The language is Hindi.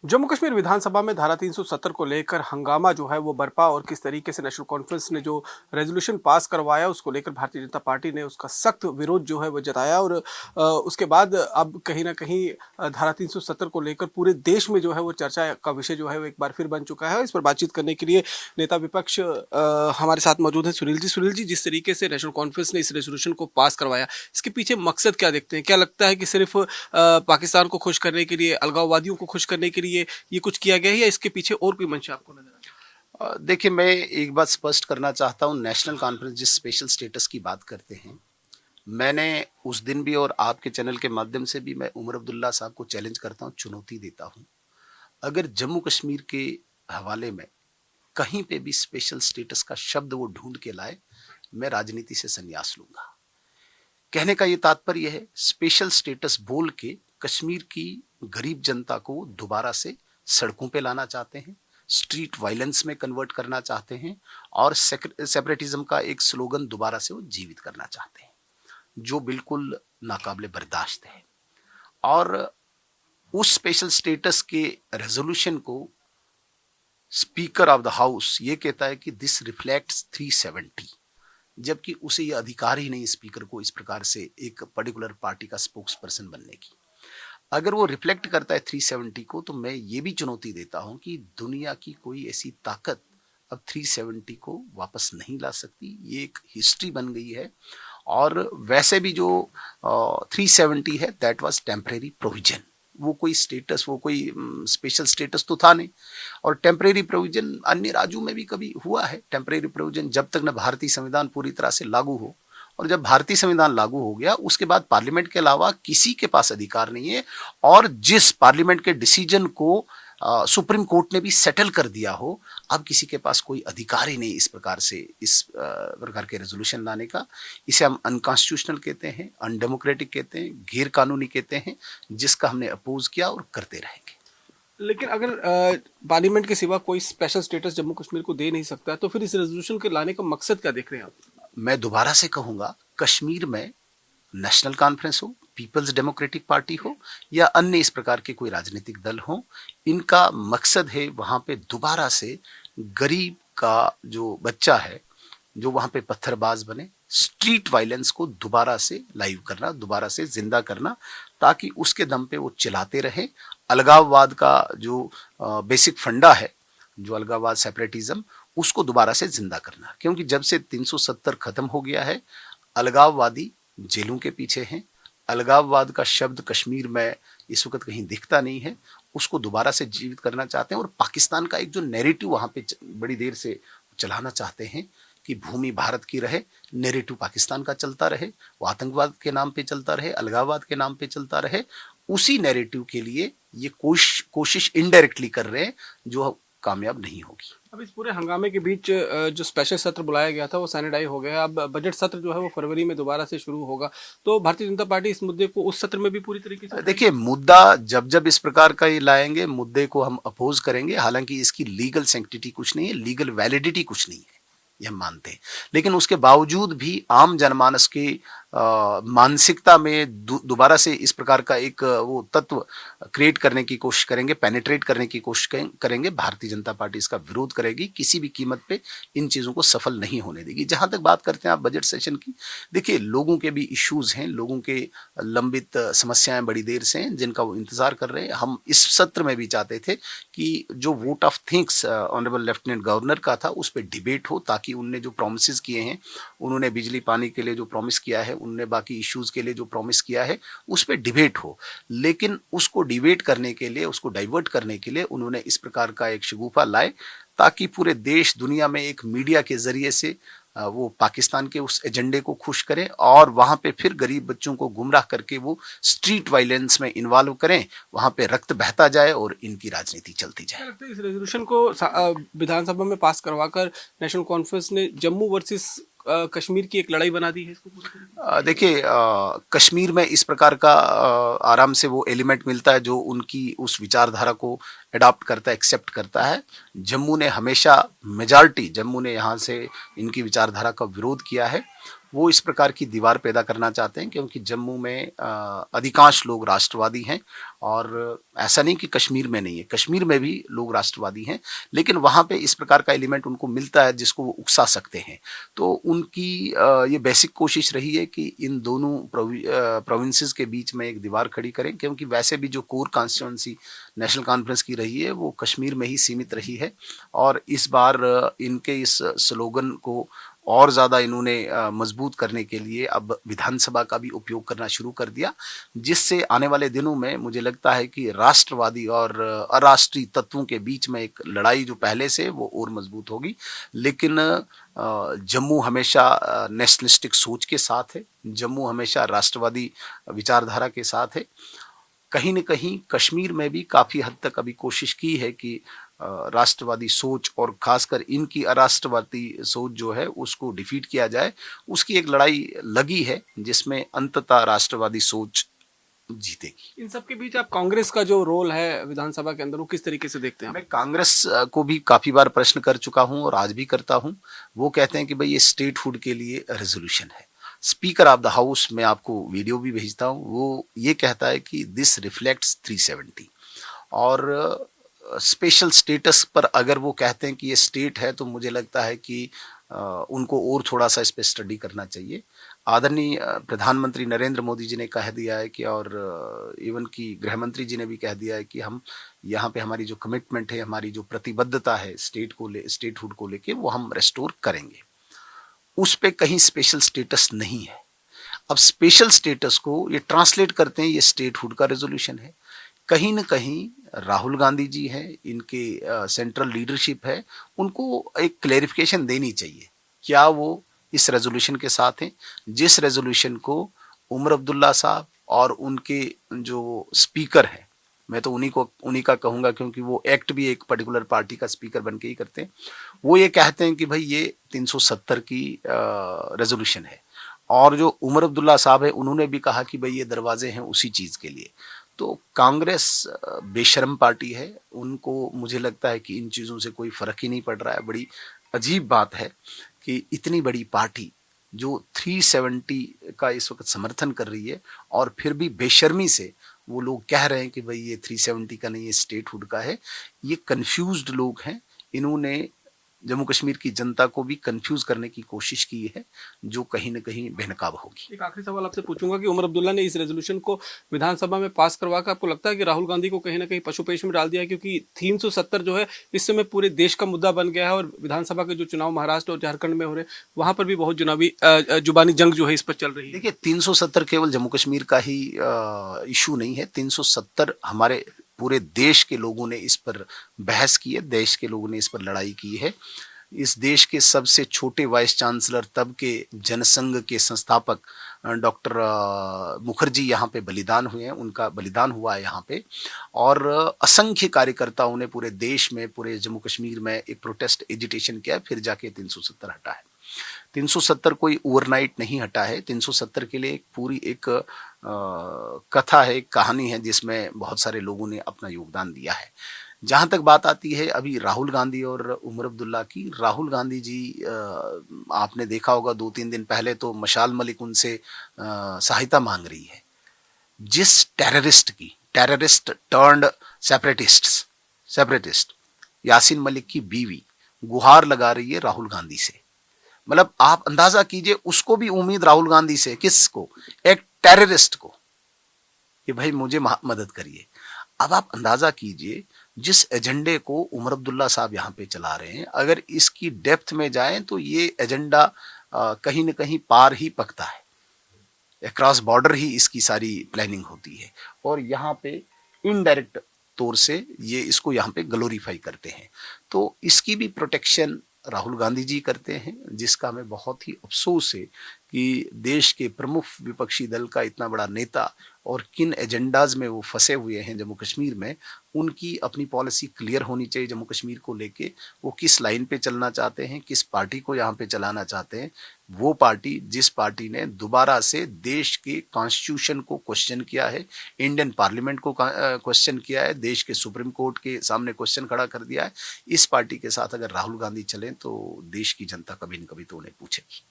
जम्मू कश्मीर विधानसभा में धारा 370 को लेकर हंगामा जो है वो बरपा और किस तरीके से नेशनल कॉन्फ्रेंस ने जो रेजोल्यूशन पास करवाया उसको लेकर भारतीय जनता पार्टी ने उसका सख्त विरोध जो है वो जताया और उसके बाद अब कहीं ना कहीं धारा 370 को लेकर पूरे देश में जो है वो चर्चा का विषय जो है वो एक बार फिर बन चुका है। इस पर बातचीत करने के लिए नेता विपक्ष हमारे साथ मौजूद हैं। सुनील जी, जिस तरीके से नेशनल कॉन्फ्रेंस ने इस रेजोल्यूशन को पास करवाया, इसके पीछे मकसद क्या देखते हैं? क्या लगता है कि सिर्फ पाकिस्तान को खुश करने के लिए, अलगाववादियों को खुश करने के लिए ये कुछ किया गया है या इसके पीछे और कोई मंशा आपको नजर आता है? देखिए, मैं एक बात स्पष्ट करना चाहता हूँ। नेशनल कॉन्फ्रेंस जिस स्पेशल स्टेटस की बात करते हैं, मैंने उस दिन भी और आपके चैनल के माध्यम से भी मैं उमर अब्दुल्ला साहब को चैलेंज करता हूँ, चुनौती देता हूँ। अगर जम्मू कश्मीर के हवाले में कहीं पे भी स्पेशल स्टेटस का शब्द वो ढूंढ के लाए, मैं राजनीति से संन्यास लूंगा। कहने का ये तात्पर्य है, स्पेशल स्टेटस बोल के कश्मीर की गरीब जनता को दोबारा से सड़कों पे लाना चाहते हैं, स्ट्रीट वायलेंस में कन्वर्ट करना चाहते हैं और सेपरेटिज्म का एक स्लोगन दोबारा से वो जीवित करना चाहते हैं, जो बिल्कुल नाकाबिले बर्दाश्त है। और उस स्पेशल स्टेटस के रेजोल्यूशन को स्पीकर ऑफ द हाउस ये कहता है कि दिस रिफ्लेक्ट्स 370, जबकि उसे ये अधिकार ही नहीं स्पीकर को इस प्रकार से एक पर्टिकुलर पार्टी का स्पोक्स पर्सन बनने की। अगर वो रिफ्लेक्ट करता है 370 को, तो मैं ये भी चुनौती देता हूं कि दुनिया की कोई ऐसी ताकत अब 370 को वापस नहीं ला सकती। ये एक हिस्ट्री बन गई है। और वैसे भी जो 370 है, दैट वाज टेम्परेरी प्रोविजन। वो कोई स्टेटस, वो कोई स्पेशल स्टेटस तो था नहीं। और टेम्परेरी प्रोविजन अन्य राज्यों में भी कभी हुआ है। टेम्परेरी प्रोविजन जब तक न भारतीय संविधान पूरी तरह से लागू हो, और जब भारतीय संविधान लागू हो गया उसके बाद पार्लियामेंट के अलावा किसी के पास अधिकार नहीं है। और जिस पार्लियामेंट के डिसीजन को सुप्रीम कोर्ट ने भी सेटल कर दिया हो, अब किसी के पास कोई अधिकार ही नहीं इस प्रकार से इस प्रकार के रेजोल्यूशन लाने का। इसे हम अनकॉन्स्टिट्यूशनल कहते हैं, अनडेमोक्रेटिक कहते हैं, गैर कानूनी कहते हैं, जिसका हमने अपोज किया और करते रहेंगे। लेकिन अगर पार्लियामेंट के सिवा कोई स्पेशल स्टेटस जम्मू कश्मीर को दे नहीं सकता, तो फिर इस रेजोल्यूशन के लाने का मकसद क्या देख रहे हैं आप? मैं दोबारा से कहूंगा, कश्मीर में नेशनल कॉन्फ्रेंस हो, पीपल्स डेमोक्रेटिक पार्टी हो या अन्य इस प्रकार के कोई राजनीतिक दल हो, इनका मकसद है वहां पे दोबारा से गरीब का जो बच्चा है, जो वहां पे पत्थरबाज बने, स्ट्रीट वायलेंस को दोबारा से लाइव करना, दोबारा से जिंदा करना, ताकि उसके दम पे वो चिल्लाते रहे। अलगाववाद का जो बेसिक फंडा है, जो अलगाववाद सेपरेटिज्म, उसको दोबारा से जिंदा करना। क्योंकि जब से 370 खत्म हो गया है, अलगाववादी जेलों के पीछे हैं। अलगाववाद का शब्द कश्मीर में इस वक्त कहीं दिखता नहीं है। उसको दोबारा से जीवित करना चाहते हैं और पाकिस्तान का एक जो नैरेटिव वहां पे बड़ी देर से चलाना चाहते हैं कि भूमि भारत की रहे, नैरेटिव पाकिस्तान का चलता रहे, वो आतंकवाद के नाम पे चलता रहे, अलगाववाद के नाम पे चलता रहे। उसी नैरेटिव के लिए ये कोशिश इनडायरेक्टली कर रहे हैं, जो कामयाब नहीं होगी। अब इस पूरे हंगामे के बीच जो स्पेशल सत्र बुलाया गया था वो सैनिटाइज हो गया। अब बजट सत्र जो है वो फरवरी में दोबारा से शुरू होगा, तो भारतीय जनता पार्टी इस मुद्दे को उस सत्र में भी पूरी तरीके से देखिए, मुद्दा जब जब इस प्रकार का ये लाएंगे, मुद्दे को हम अपोज करेंगे। हालांकि इसकी लीगल सैंक्टिटी कुछ नहीं है, लीगल वैलिडिटी कुछ नहीं है, ये हम मानते हैं। लेकिन उसके बावजूद भी आम जनमानस की मानसिकता में दोबारा से इस प्रकार का एक वो तत्व क्रिएट करने की कोशिश करेंगे, पेनिट्रेट करने की कोशिश करेंगे। भारतीय जनता पार्टी इसका विरोध करेगी, किसी भी कीमत पे इन चीज़ों को सफल नहीं होने देगी। जहां तक बात करते हैं आप बजट सेशन की, देखिए, लोगों के भी इश्यूज हैं, लोगों के लंबित समस्याएं बड़ी देर से हैं, जिनका वो इंतजार कर रहे हैं। हम इस सत्र में भी चाहते थे कि जो vote of thinks honourable lieutenant governor का था, उस पर डिबेट हो, ताकि उनने जो प्रॉमिसेस किए हैं, उन्होंने बिजली पानी के लिए जो प्रॉमिस किया है, उनने बाकी इश्यूज के लिए जो प्रॉमिस किया है, उस पर डिबेट हो। लेकिन उसको डिबेट करने के लिए, उसको डाइवर्ट करने के लिए उन्होंने इस प्रकार का एक शगुफा लाए, ताकि पूरे देश दुनिया में एक मीडिया के जरिए से वो पाकिस्तान के उस एजेंडे को खुश करें और वहां पे फिर गरीब बच्चों को गुमराह करके वो स्ट्रीट वायलेंस में इन्वॉल्व करें, वहां पे रक्त बहता जाए और इनकी राजनीति चलती जाए। लगता है इस रेजोल्यूशन को विधानसभा में पास करवाकर नेशनल कॉन्फ्रेंस ने जम्मू वर्सेस कश्मीर की एक लड़ाई बना दी है इसको? देखिए, कश्मीर में इस प्रकार का आराम से वो एलिमेंट मिलता है जो उनकी उस विचारधारा को अडॉप्ट करता है, एक्सेप्ट करता है। जम्मू ने हमेशा मेजॉरिटी, जम्मू ने यहाँ से इनकी विचारधारा का विरोध किया है वो इस प्रकार की दीवार पैदा करना चाहते हैं, क्योंकि जम्मू में अधिकांश लोग राष्ट्रवादी हैं, और ऐसा नहीं कि कश्मीर में नहीं है, कश्मीर में भी लोग राष्ट्रवादी हैं, लेकिन वहाँ पे इस प्रकार का एलिमेंट उनको मिलता है जिसको वो उकसा सकते हैं। तो उनकी ये बेसिक कोशिश रही है कि इन दोनों प्रोविंसेस के बीच में एक दीवार खड़ी करें, क्योंकि वैसे भी जो कोर कॉन्स्टिट्यूंसी नेशनल कॉन्फ्रेंस की रही है वो कश्मीर में ही सीमित रही है, और इस बार इनके इस स्लोगन को और ज़्यादा इन्होंने मजबूत करने के लिए अब विधानसभा का भी उपयोग करना शुरू कर दिया, जिससे आने वाले दिनों में मुझे लगता है कि राष्ट्रवादी और अराष्ट्रीय तत्वों के बीच में एक लड़ाई जो पहले से वो और मजबूत होगी। लेकिन जम्मू हमेशा नेशनलिस्टिक सोच के साथ है, जम्मू हमेशा राष्ट्रवादी विचारधारा के साथ है। कहीं न कहीं कश्मीर में भी काफ़ी हद तक अभी कोशिश की है कि राष्ट्रवादी सोच और खासकर इनकी अराष्ट्रवादी सोच जो है उसको डिफीट किया जाए। उसकी एक लड़ाई लगी है जिसमें अंततः राष्ट्रवादी सोच जीतेगी। इन सब के बीच आप कांग्रेस का जो रोल है विधानसभा के अंदर वो किस तरीके से देखते हैं? मैं कांग्रेस को भी काफ़ी बार प्रश्न कर चुका हूं और आज भी करता हूं। वो कहते हैं कि भाई ये स्टेटहुड के लिए रेजोल्यूशन है। स्पीकर ऑफ द हाउस, मैं आपको वीडियो भी भेजता हूं, वो ये कहता है कि दिस रिफ्लेक्ट्स 370, और स्पेशल स्टेटस पर अगर वो कहते हैं कि ये स्टेट है तो मुझे लगता है कि उनको और थोड़ा सा इस पर स्टडी करना चाहिए। आदरणीय प्रधानमंत्री नरेंद्र मोदी जी ने कह दिया है कि, और इवन की गृह मंत्री जी ने भी कह दिया है कि हम यहाँ पे हमारी जो कमिटमेंट है, हमारी जो प्रतिबद्धता है स्टेटहुड को लेके, वो हम रेस्टोर करेंगे। उस पे कहीं स्पेशल स्टेटस नहीं है। अब स्पेशल स्टेटस को ये ट्रांसलेट करते हैं, ये स्टेटहुड का रेजोल्यूशन है। कहीं न कहीं राहुल गांधी जी हैं, इनके सेंट्रल लीडरशिप है, उनको एक क्लेरिफिकेशन देनी चाहिए। क्या वो इस रेजोल्यूशन के साथ हैं, जिस रेजोल्यूशन को उमर अब्दुल्ला साहब और उनके जो स्पीकर हैं, मैं तो उन्हीं का कहूँगा, क्योंकि वो एक्ट भी एक पर्टिकुलर पार्टी का स्पीकर बन के ही करते हैं। वो ये कहते हैं कि भाई ये 370 की रेजोल्यूशन है, और जो उमर अब्दुल्ला साहब है उन्होंने भी कहा कि भाई ये दरवाजे हैं उसी चीज़ के लिए। तो कांग्रेस बेशर्म पार्टी है, उनको मुझे लगता है कि इन चीज़ों से कोई फ़र्क ही नहीं पड़ रहा है। बड़ी अजीब बात है कि इतनी बड़ी पार्टी जो 370 का इस वक्त समर्थन कर रही है, और फिर भी बेशर्मी से वो लोग कह रहे हैं कि भाई ये 370 का नहीं, ये स्टेटहुड का है। ये कंफ्यूज्ड लोग हैं। इन्होंने जम्मू कश्मीर की जनता को भी कंफ्यूज करने की कोशिश की है, जो कहीं न कहीं बेनकाब होगी। एक आखिरी सवाल आपसे पूछूंगा कि उमर अब्दुल्ला ने इस रेजोल्यूशन को विधानसभा में पास करवा कर आपको लगता है कि राहुल गांधी को कहीं ना कहीं पशुपेश में डाल दिया है? क्योंकि 370 जो है इस समय पूरे देश का मुद्दा बन गया है, और विधानसभा के जो चुनाव महाराष्ट्र और झारखंड में हो रहे हैं वहां पर भी बहुत जुबानी जंग जो है इस पर चल रही है। देखिए, 370 केवल जम्मू कश्मीर का ही इशू नहीं है। 370 हमारे पूरे देश के लोगों ने इस पर बहस की है, देश के लोगों ने इस पर लड़ाई की है। इस देश के सबसे छोटे वाइस चांसलर तब के जनसंघ के संस्थापक डॉक्टर मुखर्जी यहाँ पे बलिदान हुए हैं, उनका बलिदान हुआ है यहाँ पे, और असंख्य कार्यकर्ताओं ने पूरे देश में, पूरे जम्मू कश्मीर में एक प्रोटेस्ट एजिटेशन किया, फिर जाके 370 हटा है। 370 कोई ओवरनाइट नहीं हटा है। 370 के लिए एक पूरी एक कथा है, एक कहानी है, जिसमें बहुत सारे लोगों ने अपना योगदान दिया है। जहाँ तक बात आती है अभी राहुल गांधी और उमर अब्दुल्ला की, राहुल गांधी जी आपने देखा होगा 2-3 दिन पहले तो मशाल मलिक उनसे सहायता मांग रही है। जिस terrorist turned separatist Yasin Malik की बीवी गुहार लगा रही है राहुल गांधी से। मतलब आप अंदाजा कीजिए, उसको भी उम्मीद राहुल गांधी से, किसको? एक टेररिस्ट को, कि भाई मुझे मदद करिए। अब आप अंदाजा कीजिए, जिस एजेंडे को उमर अब्दुल्ला साहब यहाँ पे चला रहे हैं, अगर इसकी डेप्थ में जाएं तो ये एजेंडा कहीं न कहीं पार ही पकता है। अक्रॉस बॉर्डर ही इसकी सारी प्लानिंग होती है, और यहाँ पे इनडायरेक्ट तौर से ये इसको यहाँ पे ग्लोरीफाई करते हैं। तो इसकी भी प्रोटेक्शन राहुल गांधी जी करते हैं, जिसका हमें बहुत ही अफसोस है कि देश के प्रमुख विपक्षी दल का इतना बड़ा नेता और किन एजेंडाज में वो फंसे हुए हैं जम्मू कश्मीर में, उनकी अपनी पॉलिसी क्लियर होनी चाहिए जम्मू कश्मीर को लेके। वो किस लाइन पे चलना चाहते हैं, किस पार्टी को यहाँ पे चलाना चाहते हैं। वो पार्टी, जिस पार्टी ने दोबारा से देश के कॉन्स्टिट्यूशन को क्वेश्चन किया है, इंडियन पार्लियामेंट को क्वेश्चन किया है, देश के सुप्रीम कोर्ट के सामने क्वेश्चन खड़ा कर दिया है, इस पार्टी के साथ अगर राहुल गांधी चलें तो देश की जनता कभी न कभी तो उन्हें पूछेगी।